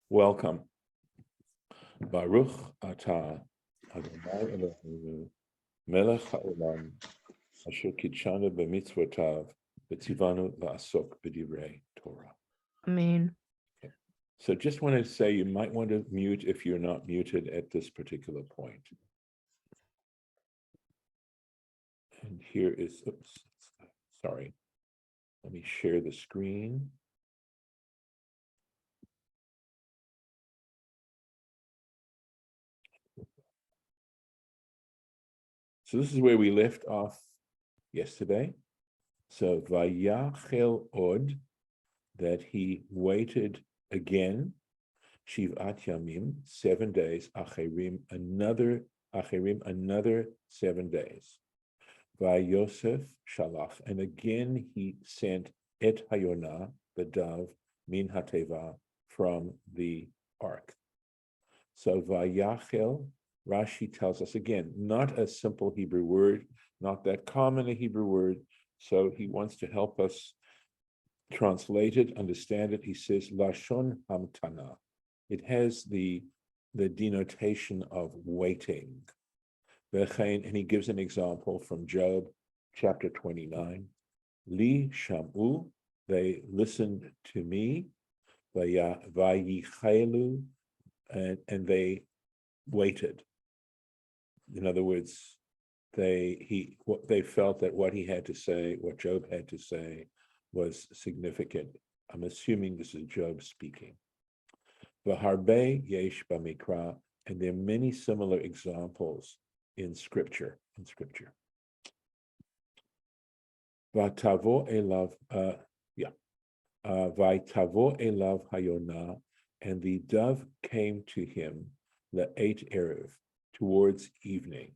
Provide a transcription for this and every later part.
Welcome. Baruch atah Adonai Eloheinu melech haolam asher kitshanu b'mitzvotav v'tzivanu la'asok b'divrei Torah. Amen. Okay. So just wanted to say you might want to mute if you're not muted at this particular point. And here is, sorry. Let me share the screen. So this is where we left off yesterday. So Vayachel Od, that he waited again, Shiv'at Yamim, 7 days, Acherim, another 7 days. Vayosef Shalach, and again he sent Et Hayonah, the dove, Min Hateva, from the ark. So Vayachel, Rashi tells us again, not a simple Hebrew word, not that common a Hebrew word. So he wants to help us translate it, understand it. He says, Lashon Hamtana. It has the denotation of waiting. And he gives an example from Job chapter 29. Li Shamu, they listened to me, Vayichelu, and they waited. In other words, they felt that what he had to say, what Job had to say, was significant. I'm assuming this is Job speaking. V'harbe yesh b'mikra, and there are many similar examples in Scripture. V'tavo elav, v'tavo elav hayonah, and the dove came to him le'et erev, towards evening.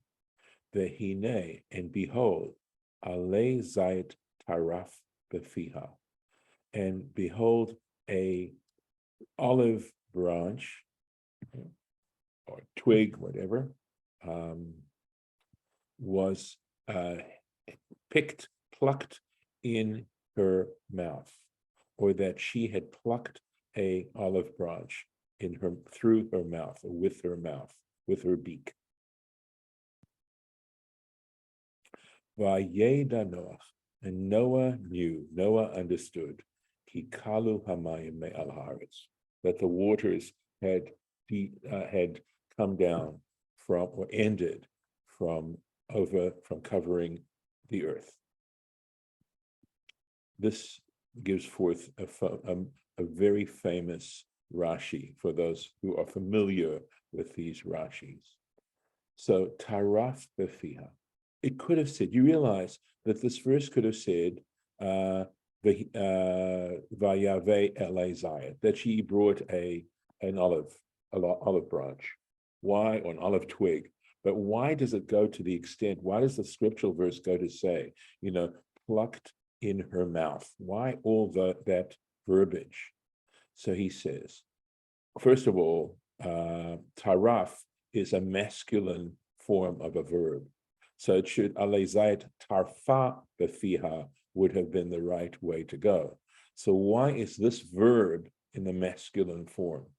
V'hinei, and behold, alei zayit taraf befiha, and behold, a olive branch or twig, whatever, was plucked in her mouth, or that she had plucked a olive branch through her mouth, or with her beak. Vayeda Noach, and Noah understood, ki kalu hamayim me'al haaretz, that the waters had come down from, or ended from covering the earth. This gives forth a very famous Rashi for those who are familiar with these Rashis. So taraf befiha. It could have said, you realize that this verse could have said, Vayave Elazayat, that she brought an olive branch. Why? Or an olive twig. But why does it go to the extent, why does the scriptural verse go to say, plucked in her mouth? Why all that verbiage? So he says, first of all, taraf is a masculine form of a verb. So it should, alezayat tarfa befiha would have been the right way to go. So why is this verb in the masculine form?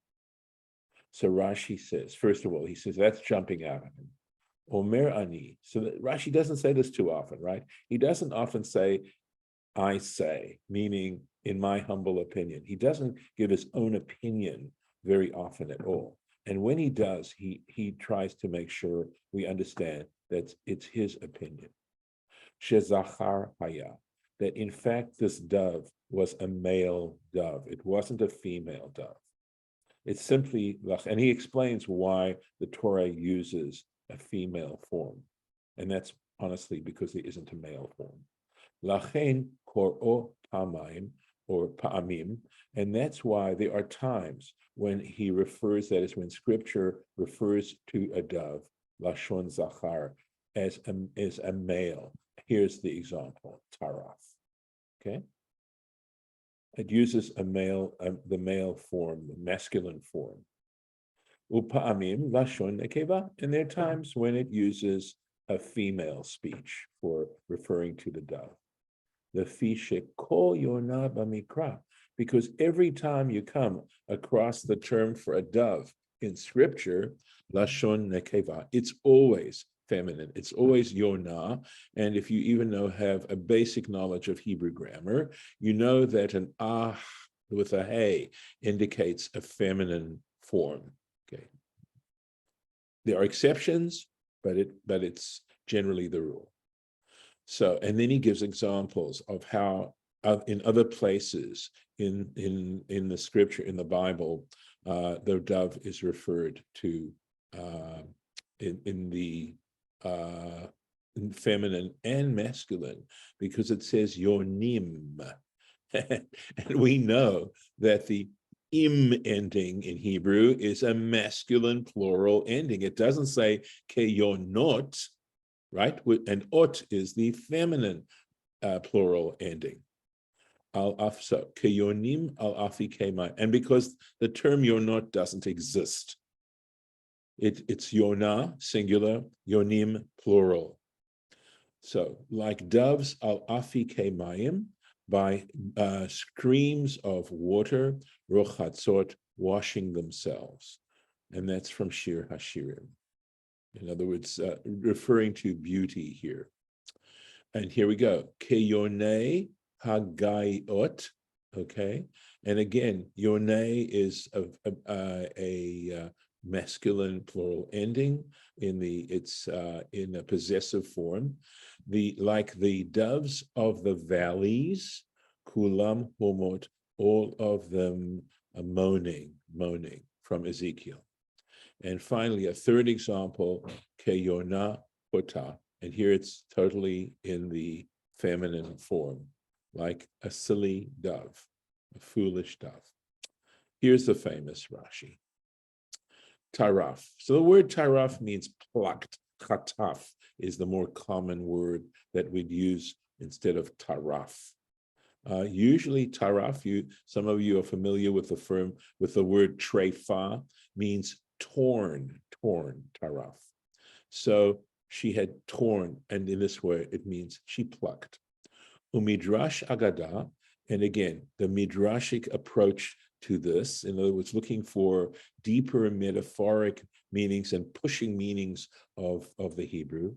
So Rashi says, first of all, he says, that's jumping out at him. Omer ani. So Rashi doesn't say this too often, right? He doesn't often say, I say, meaning in my humble opinion. He doesn't give his own opinion very often at all. And when he does, he tries to make sure we understand that it's his opinion. Shezachar haya, that in fact this dove was a male dove. It wasn't a female dove. It's simply, and he explains why the Torah uses a female form. And that's honestly because there isn't a male form. Lachen kor'o pa'amim, or pa'amim, and that's why there are times when he refers, that is when scripture refers to a dove, lashon zachar, as a male. Here's the example, taraf. Okay? It uses the male form, the masculine form. Upa'amim lashon nekeva, and there are times when it uses a female speech for referring to the dove. The fishe kol yonah b'mikra, because every time you come across the term for a dove in scripture, lashon nekeva, it's always feminine. It's always yonah. And if you even have a basic knowledge of Hebrew grammar, you know that an ah with a hey indicates a feminine form. Okay. There are exceptions, but it's generally the rule. So, and then he gives examples of how in other places in the scripture, in the Bible, the dove is referred to in the in feminine and masculine, because it says yonim. And we know that the im ending in Hebrew is a masculine plural ending. It doesn't say keyonot, right? And ot is the feminine plural ending. So keyonim al afi kema. And because the term yonot doesn't exist, it's yonah, singular, yonim, plural. So like doves al afi kemayim, by streams of water, rochatzot, washing themselves. And that's from Shir Hashirim. In other words, referring to beauty here. And here we go. Keyone hagayot. Okay. And again, yone is a masculine plural ending it's in a possessive form. Like the doves of the valleys, kulam homot, all of them moaning from Ezekiel. And finally, a third example, keyona hota, and here it's totally in the feminine form, like a silly dove, a foolish dove. Here's the famous Rashi. Taraf. So the word taraf means plucked. Chataf is the more common word that we'd use instead of taraf. Usually taraf, some of you are familiar with the word treifa, means torn, taraf. So she had torn, and in this way it means she plucked. Umidrash agada, and again, the midrashic approach to this, in other words, looking for deeper metaphoric meanings and pushing meanings of the Hebrew.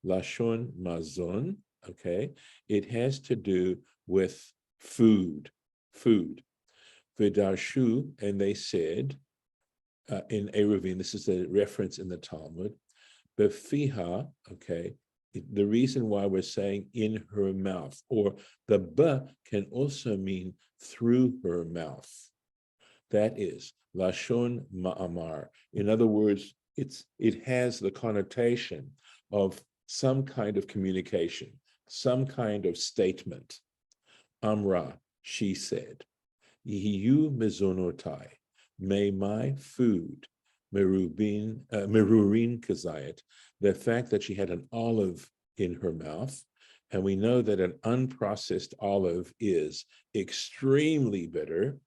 Lashon mazon, okay, it has to do with food. V'darshu, and they said, in Eruvin, this is a reference in the Talmud, befiha, okay, the reason why we're saying in her mouth, or the b can also mean through her mouth. That is lashon ma'amar. In other words, it has the connotation of some kind of communication, some kind of statement. Amra, she said, Yiyu mezonotai, may my food, merurin kazayat, the fact that she had an olive in her mouth, and we know that an unprocessed olive is extremely bitter.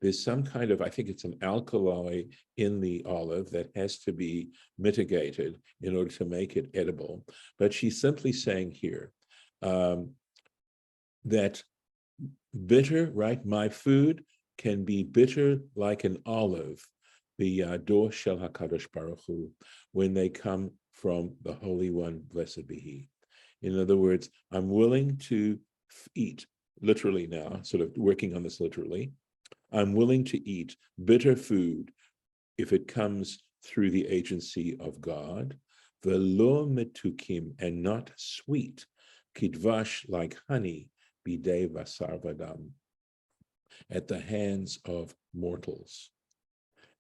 There's some kind of, I think it's an alkali in the olive that has to be mitigated in order to make it edible. But she's simply saying here that bitter, right? My food can be bitter like an olive, the Dor Shel HaKadosh Baruch Hu, when they come from the Holy One, blessed be He. In other words, I'm willing to eat, literally now, sort of working on this literally, I'm willing to eat bitter food if it comes through the agency of God, velo metukim, and not sweet, kidvash, like honey, bidei vasar vadam, at the hands of mortals.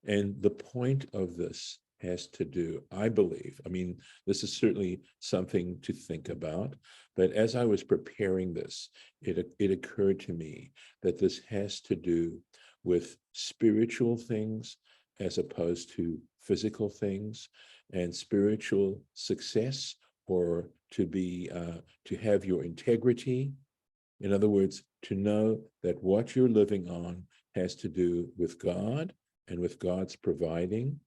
And the point of this has to do, I believe, I mean, this is certainly something to think about, but as I was preparing this, it occurred to me that this has to do with spiritual things as opposed to physical things, and spiritual success, or to have your integrity. In other words, to know that what you're living on has to do with God and with God's providing,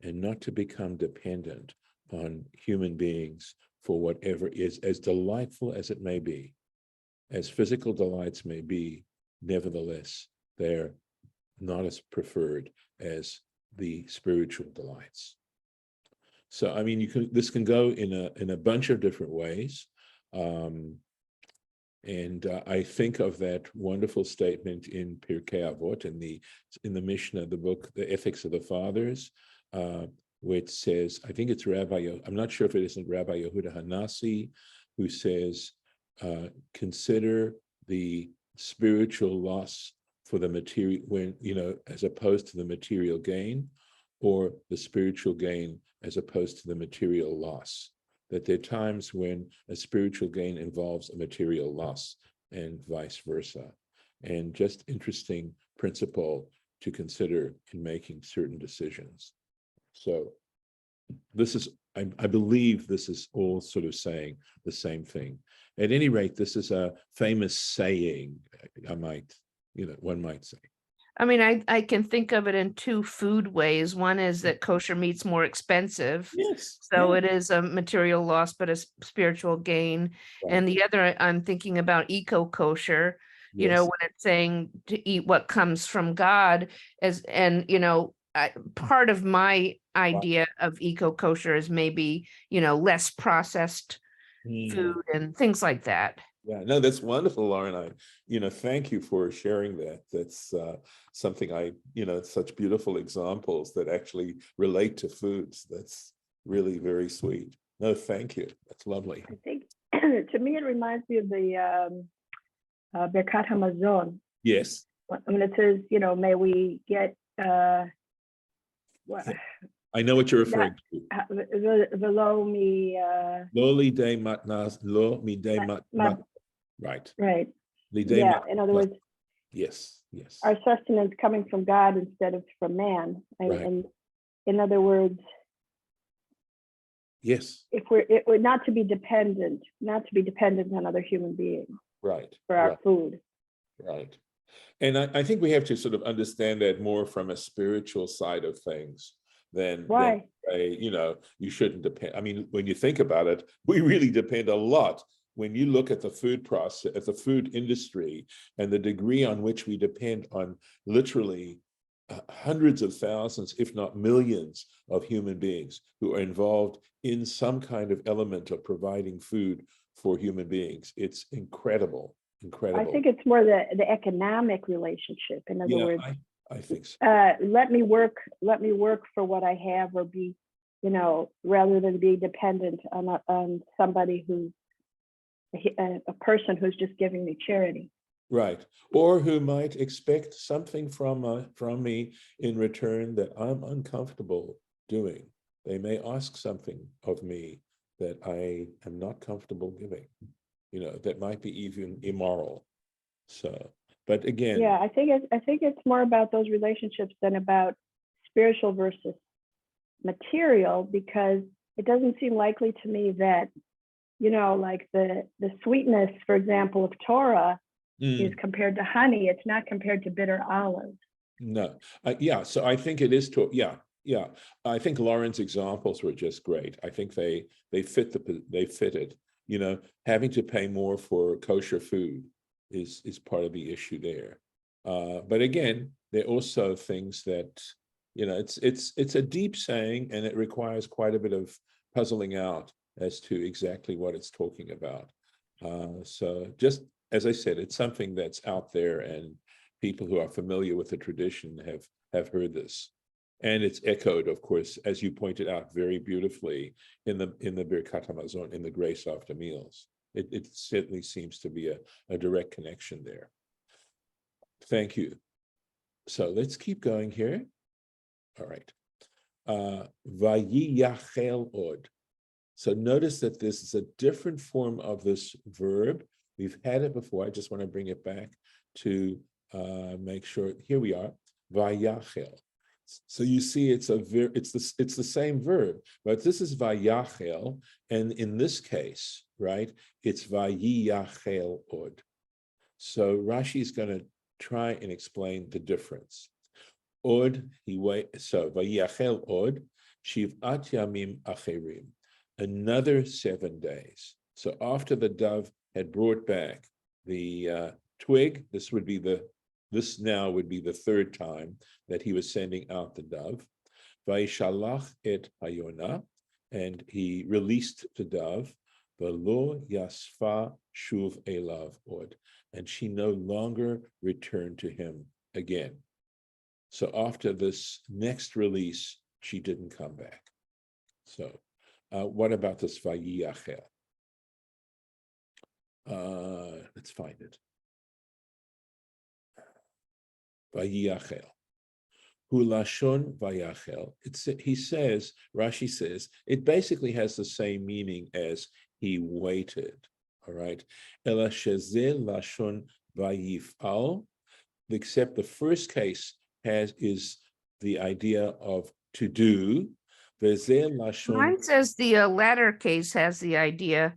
and not to become dependent on human beings for whatever is, as delightful as it may be, as physical delights may be, nevertheless, they're not as preferred as the spiritual delights. So, I mean, this can go in a bunch of different ways. And I think of that wonderful statement in Pirkei Avot, in the Mishnah, the book, The Ethics of the Fathers, which says, I think it's I'm not sure if it isn't Rabbi Yehuda Hanasi, who says, consider the spiritual loss for the material, when, as opposed to the material gain, or the spiritual gain as opposed to the material loss. That there are times when a spiritual gain involves a material loss and vice versa. And just interesting principle to consider in making certain decisions. So this is, I believe this is all sort of saying the same thing. At any rate, this is a famous saying, one might say. I mean, I can think of it in two food ways. One is that kosher meat's more expensive. Yes. So yes. it is a material loss, but a spiritual gain. Right. And the other, I'm thinking about eco-kosher, Yes. when it's saying to eat what comes from God, part of my idea of eco-kosher is maybe, less processed food and things like that. Yeah, no, that's wonderful, Lauren. Thank you for sharing that. That's something such beautiful examples that actually relate to foods. That's really very sweet. No, thank you. That's lovely. I think, to me, it reminds me of the Birkat Hamazon. Yes. When it says, may we get... I know what you're referring to. Velo mi... Lo lidei matnas, lo midei mat. Right. Right. Yeah, in other words, yes. Our sustenance coming from God instead of from man. Right. And in other words, yes, if we're not to be dependent on other human beings. Right. For our food. Right. And I think we have to sort of understand that more from a spiritual side of things than you shouldn't depend. I mean, when you think about it, we really depend a lot. When you look at the food process, at the food industry, and the degree on which we depend on literally hundreds of thousands, if not millions, of human beings who are involved in some kind of element of providing food for human beings, it's incredible. I think it's more the economic relationship. In other words, I think so. Let me work for what I have, or be, rather than be dependent on somebody who's a person who's just giving me charity. Right. Or who might expect something from me in return that I'm uncomfortable doing. They may ask something of me that I am not comfortable giving, that might be even immoral. So, but again. Yeah, I think it's more about those relationships than about spiritual versus material, because it doesn't seem likely to me that, like the sweetness, for example, of Torah is compared to honey. It's not compared to bitter olives. No. So I think it is Yeah. I think Lauren's examples were just great. I think they fit it. Having to pay more for kosher food is part of the issue there. But again, there are also things that, it's a deep saying, and it requires quite a bit of puzzling out as to exactly what it's talking about. So just as I said, it's something that's out there, and people who are familiar with the tradition have heard this. And it's echoed, of course, as you pointed out very beautifully, in the Birkat Hamazon, in the grace after meals. It certainly seems to be a direct connection there. Thank you. So let's keep going here. All right. Vayiyachel od. So notice that this is a different form of this verb. We've had it before. I just want to bring it back to make sure. Here we are. Vayachel. So you see, it's the same verb, but this is vayachel, and in this case, right, it's vayiyachel od. So Rashi is going to try and explain the difference. Od, so vayiyachel od, shiv'at yamim acherim, another 7 days. So after the dove had brought back the twig, this would be the this now would be the third time that he was sending out the dove. Vayishalach et hayona, and he released the dove. V'lo yasfa shuv elav od, and she no longer returned to him again. So after this next release, she didn't come back. So what about this vayiyachel? Let's find it. Vayiyachel. Hulashon vayachel. He says, Rashi says, it basically has the same meaning as he waited. All right. Ela shezel lashon vayifal. Except the first case is the idea of to do. Vezel lashon. Mine says the latter case has the idea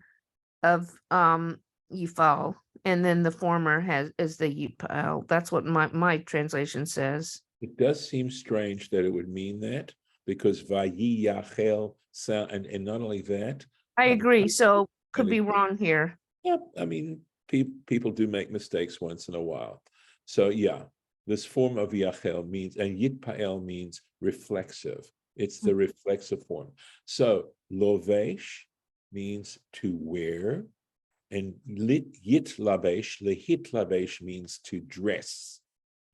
of yifal, and then the former is the yipal. That's what my translation says. It does seem strange that it would mean that, because vayiyachel sound, and not only that. I agree. So could be wrong here. Yeah, I mean, people do make mistakes once in a while. So yeah, this form of yachel means, and yitpael means reflexive. It's the reflexive form. So lovesh means to wear, and yitlabesh, lehitlabesh means to dress,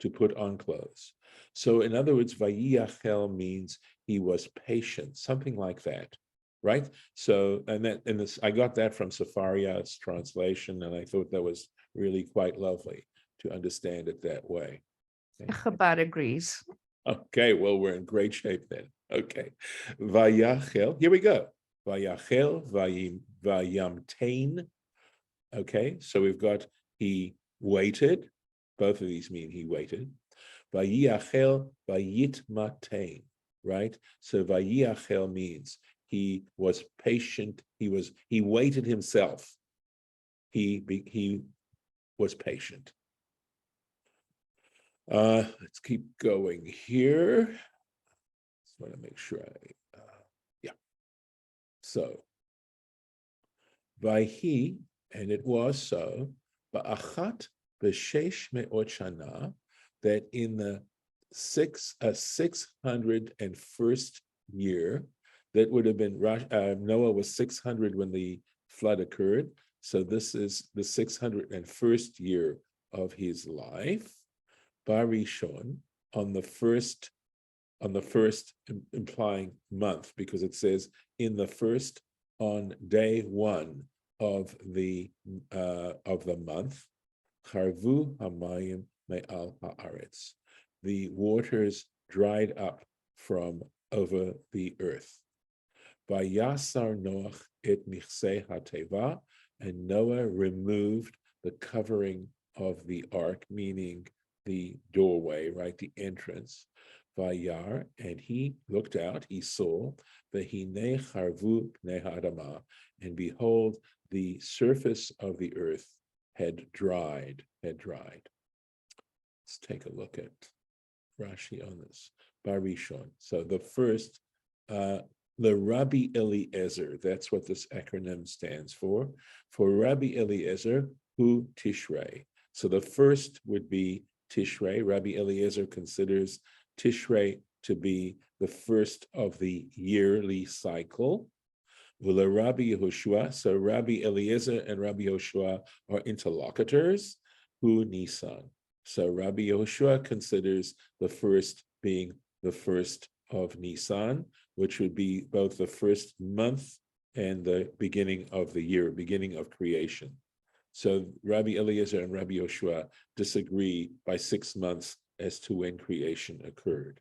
to put on clothes. So in other words, vayiyachel means he was patient, something like that, right? So, I got that from Safaria's translation, and I thought that was really quite lovely to understand it that way. Okay. Chabad agrees. Okay, well, we're in great shape then. Okay. Vayachel, here we go. Vayachel, vayamtain. Okay, so we've got he waited. Both of these mean he waited. Vayachel, vayitmatain, right? So vayachel means he was patient. He waited himself. He was patient. Let's keep going here. Just want to make sure yeah. So, Vayhi, and it was so, ba'achat b'shesh me'ot shana, that in the 601st year, that would have been, Noah was 600 when the flood occurred. So this is the 601st year of his life. Barishon, on the first implying month, because it says in the first, on day one of the month, Charvu hamayim me'al haaretz, the waters dried up from over the earth. Vayasar Noach et michsei hateva, and Noah removed the covering of the ark, meaning the doorway, right, the entrance. Vayar, and he looked out, he saw, v'hinei charvu pnei ha'adama, and behold, the surface of the earth had dried. Let's take a look at Rashi on this. Barishon. So the first, the Rabbi Eliezer, that's what this acronym stands for. For Rabbi Eliezer, who Tishrei. So the first would be Tishrei. Rabbi Eliezer considers Tishrei to be the first of the yearly cycle. V'le Rabbi Yehoshua, so Rabbi Eliezer and Rabbi Yehoshua are interlocutors, who Nisan. So Rabbi Yehoshua considers the first being the first of Nisan, which would be both the first month and the beginning of the year, beginning of creation. So Rabbi Eliezer and Rabbi Yehoshua disagree by 6 months as to when creation occurred.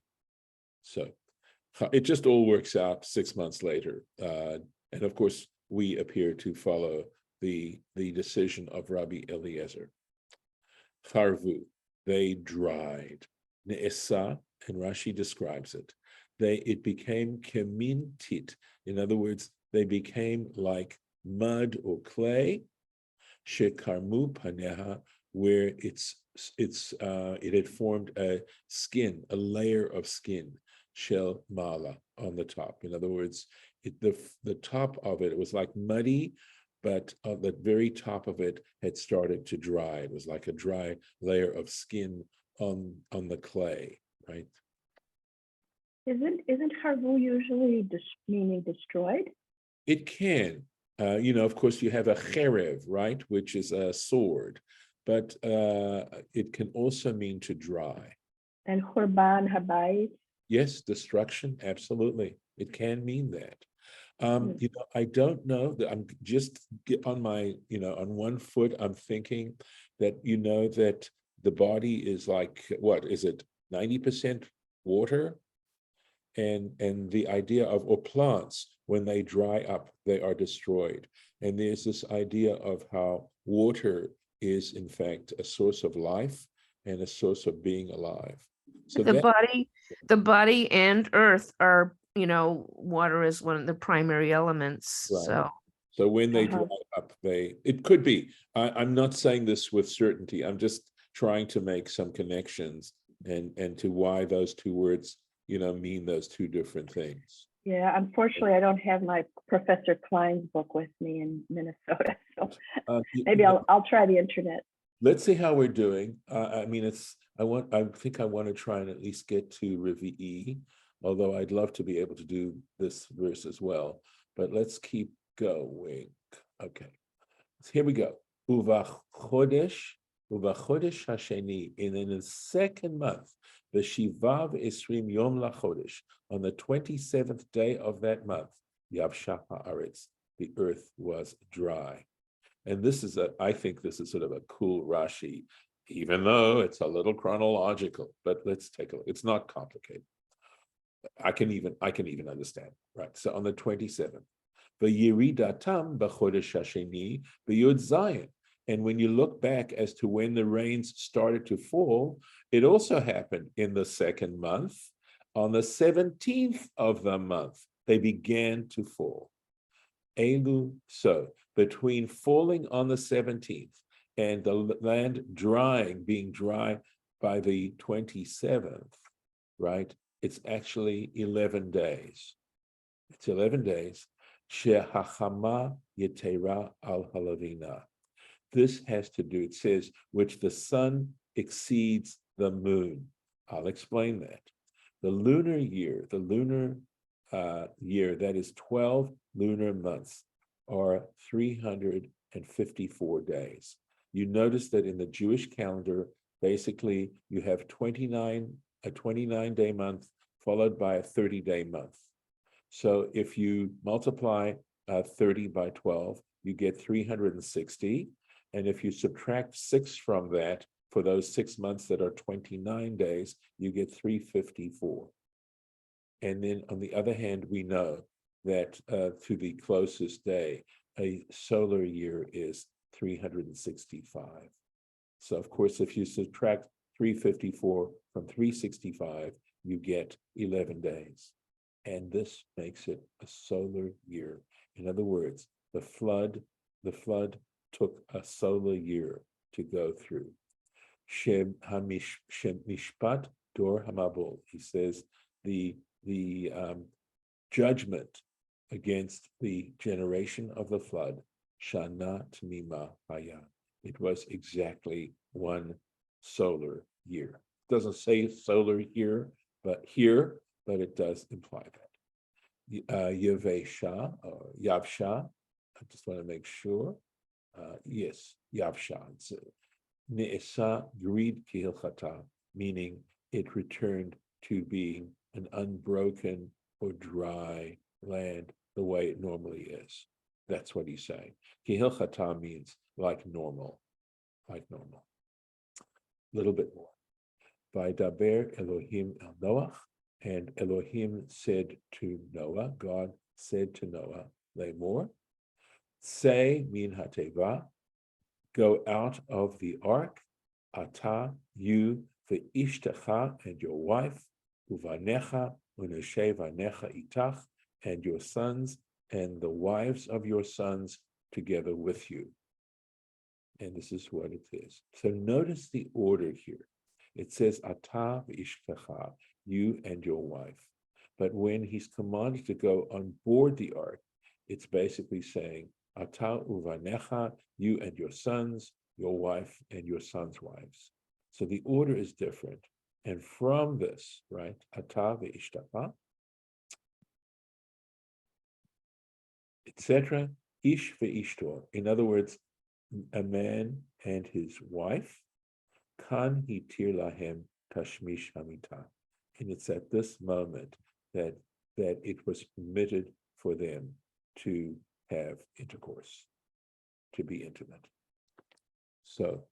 So it just all works out 6 months later. And of course, we appear to follow the decision of Rabbi Eliezer. Charvu, they dried. Ne'esa, and Rashi describes it. It became kemintit. In other words, they became like mud or clay. Shekarmu paneha, where it had formed a skin, a layer of skin, shel mala, on the top. In other words, the top of it was like muddy, but the very top of it had started to dry. It was like a dry layer of skin the clay, right? Isn't harvu usually meaning destroyed? It can. Of course, you have a cherev, right, which is a sword, but it can also mean to dry. And Churban Habayit? Yes, destruction, absolutely. It can mean that. Hmm. I don't know that I'm just on my, on one foot, I'm thinking that, that the body is like, what is it, 90% water? And the idea of, or plants, when they dry up, they are destroyed. And there's this idea of how water is, in fact, a source of life and a source of being alive. So The that, body and earth are, water is one of the primary elements. right. So So when they Uh-huh. dry up, it could be. I'm not saying this with certainty. I'm just trying to make some connections and to why those two words, mean those two different things. Yeah, unfortunately, I don't have my Professor Klein's book with me in Minnesota, so maybe I'll try the internet. Let's see how we're doing. I mean, I think I want to try and at least get to Revi'i, although I'd love to be able to do this verse as well. But let's keep going. Okay, so here we go. Uvachodesh hasheni, and in the second month, the Shivav Esrim Yom Lachodesh, on the 27th day of that month, Yavsha Haaretz, the earth was dry. And I think this is sort of a cool Rashi, even though it's a little chronological, but let's take a look. It's not complicated. I can even understand, right? So on the 27th, V'yiridatam b'chodesh hasheni b'yud zayin. And when you look back as to when the rains started to fall, it also happened in the second month. On the 17th of the month, they began to fall. Elu, so between falling on the 17th and the land being dry by the 27th, right? It's actually 11 days. It's 11 days. Shehachama yetera al halavina. This has to do, it says, which the sun exceeds the moon. I'll explain that. The lunar year, that is 12 lunar months, are 354 days. You notice that in the Jewish calendar, basically you have a 29-day month followed by a 30-day month. So if you multiply 30 by 12, you get 360. And if you subtract 6 from that, for those 6 months that are 29 days, you get 354. And then on the other hand, we know that to the closest day, a solar year is 365. So of course, if you subtract 354 from 365, you get 11 days. And this makes it a solar year. In other words, the flood took a solar year to go through. Shem mishpat dor hamabul. He says the judgment against the generation of the flood, shana tmima haya. It was exactly one solar year. It doesn't say solar year, but it does imply that. Yavesha or Yavsha, I just want to make sure. Yes, Yavsha. It's Ne'esa Grid Kihilchata, meaning it returned to being an unbroken or dry land the way it normally is. That's what he's saying. Kihilchata means like normal. A little bit more. Vaydaber Elohim el Noach, and Elohim said to Noah, God said to Noah, Lemor, say min hateva, go out of the ark, ata, you, ve'ishtecha, and your wife, uvanecha, uneshe vanecha itach, and your sons, and the wives of your sons together with you. And this is what it is. So notice the order here. It says, ata ve'ishtecha, you and your wife. But when he's commanded to go on board the ark, it's basically saying, ata uvanecha, you and your sons, your wife and your sons' wives. So the order is different. And from this, right, ata ve'ishtacha, etc., ish ve'ishto. In other words, a man and his wife, kan hitir lahem tashmish hamita. And it's at this moment that it was permitted for them to have intercourse, to be intimate. So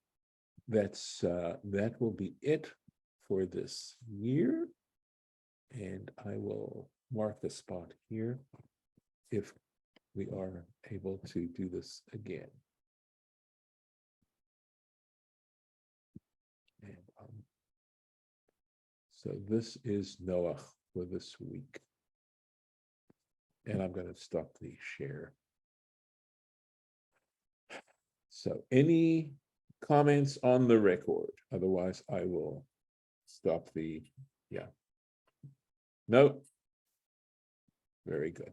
that will be it for this year. And I will mark the spot here if we are able to do this again. And so this is Noach for this week. And I'm going to stop the share. So any comments on the record? Otherwise, I will stop the, yeah. No. Very good.